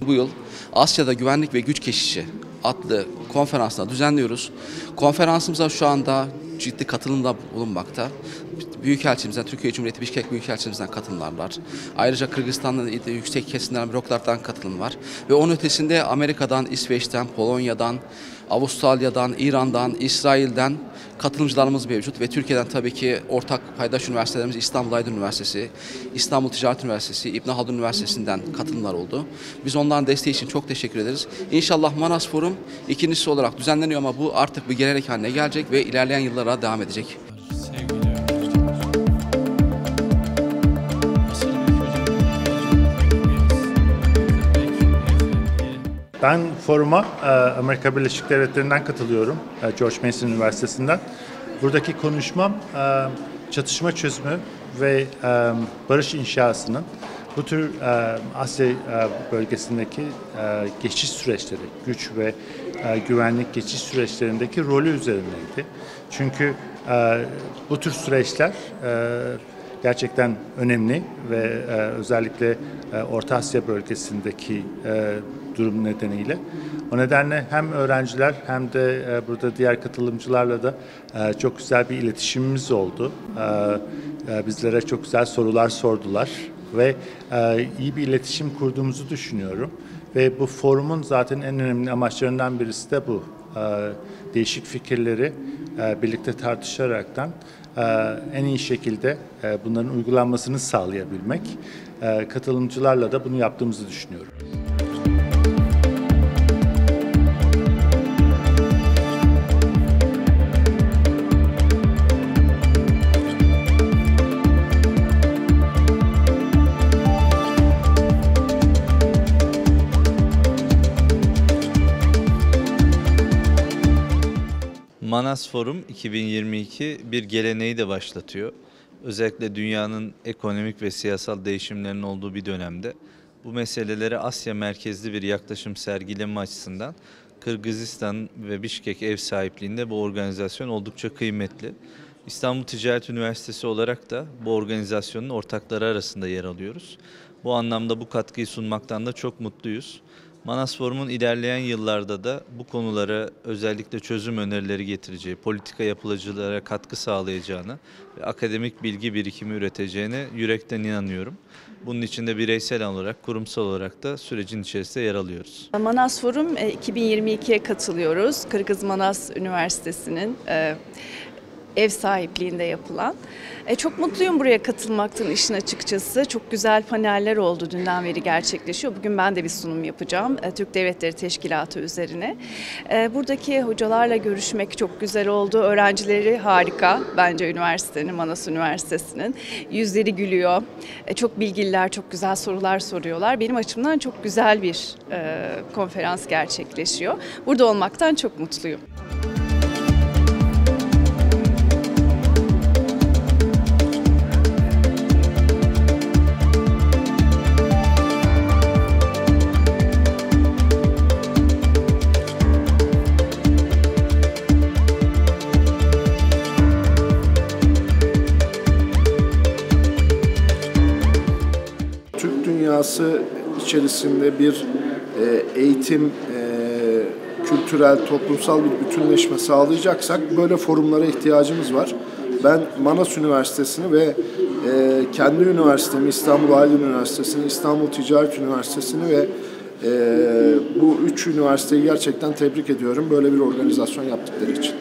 bu yıl Asya'da Güvenlik ve Güç Keşişi adlı konferansla düzenliyoruz. Konferansımıza şu anda ciddi katılımda bulunmakta. Büyükelçimizden, Türkiye Cumhuriyeti Bişkek Büyükelçimizden katılımlar var. Ayrıca Kırgızistan'dan yüksek kesimlerden, bürokratlardan katılım var. Ve onun ötesinde Amerika'dan, İsveç'ten, Polonya'dan, Avustralya'dan, İran'dan, İsrail'den katılımcılarımız mevcut. Ve Türkiye'den tabii ki ortak paydaş üniversitelerimiz İstanbul Aydın Üniversitesi, İstanbul Ticaret Üniversitesi, İbn Haldun Üniversitesi'nden katılımlar oldu. Biz onların desteği için çok teşekkür ederiz. İnşallah Manas Forum ikincisi olarak düzenleniyor ama bu artık bir gelenek haline gelecek ve ilerleyen yıllara devam edecek. Ben foruma Amerika Birleşik Devletleri'nden katılıyorum, George Mason Üniversitesi'nden. Buradaki konuşmam çatışma çözümü ve barış inşasının bu tür Asya bölgesindeki geçiş süreçleri, güç ve güvenlik geçiş süreçlerindeki rolü üzerindeydi. Çünkü bu tür süreçler gerçekten önemli ve özellikle Orta Asya bölgesindeki durum nedeniyle. O nedenle hem öğrenciler hem de burada diğer katılımcılarla da çok güzel bir iletişimimiz oldu. Bizlere çok güzel sorular sordular ve iyi bir iletişim kurduğumuzu düşünüyorum. Ve bu forumun zaten en önemli amaçlarından birisi de bu. Değişik fikirleri birlikte tartışaraktan en iyi şekilde bunların uygulanmasını sağlayabilmek. Katılımcılarla da bunu yaptığımızı düşünüyorum. Manas Forum 2022 bir geleneği de başlatıyor. Özellikle dünyanın ekonomik ve siyasal değişimlerinin olduğu bir dönemde bu meselelere Asya merkezli bir yaklaşım sergileme açısından Kırgızistan ve Bişkek ev sahipliğinde bu organizasyon oldukça kıymetli. İstanbul Ticaret Üniversitesi olarak da bu organizasyonun ortakları arasında yer alıyoruz. Bu anlamda bu katkıyı sunmaktan da çok mutluyuz. Manas Forum'un ilerleyen yıllarda da bu konulara özellikle çözüm önerileri getireceği, politika yapıcılara katkı sağlayacağını ve akademik bilgi birikimi üreteceğine yürekten inanıyorum. Bunun için de bireysel olarak, kurumsal olarak da sürecin içerisinde yer alıyoruz. Manas Forum 2022'ye katılıyoruz. Kırgız Manas Üniversitesi'nin ev sahipliğinde yapılan. Çok mutluyum buraya katılmaktan işin açıkçası. Çok güzel paneller oldu, dünden beri gerçekleşiyor. Bugün ben de bir sunum yapacağım Türk Devletleri Teşkilatı üzerine. Buradaki hocalarla görüşmek çok güzel oldu. Öğrencileri harika bence üniversitenin, Manas Üniversitesi'nin. Yüzleri gülüyor. Çok bilgililer, çok güzel sorular soruyorlar. Benim açımdan çok güzel bir konferans gerçekleşiyor. Burada olmaktan çok mutluyum. Türk dünyası içerisinde bir eğitim, kültürel, toplumsal bir bütünleşme sağlayacaksak böyle forumlara ihtiyacımız var. Ben Manas Üniversitesi'ni ve kendi üniversitemi İstanbul Aydın Üniversitesi'ni, İstanbul Ticaret Üniversitesi'ni ve bu üç üniversiteyi gerçekten tebrik ediyorum böyle bir organizasyon yaptıkları için.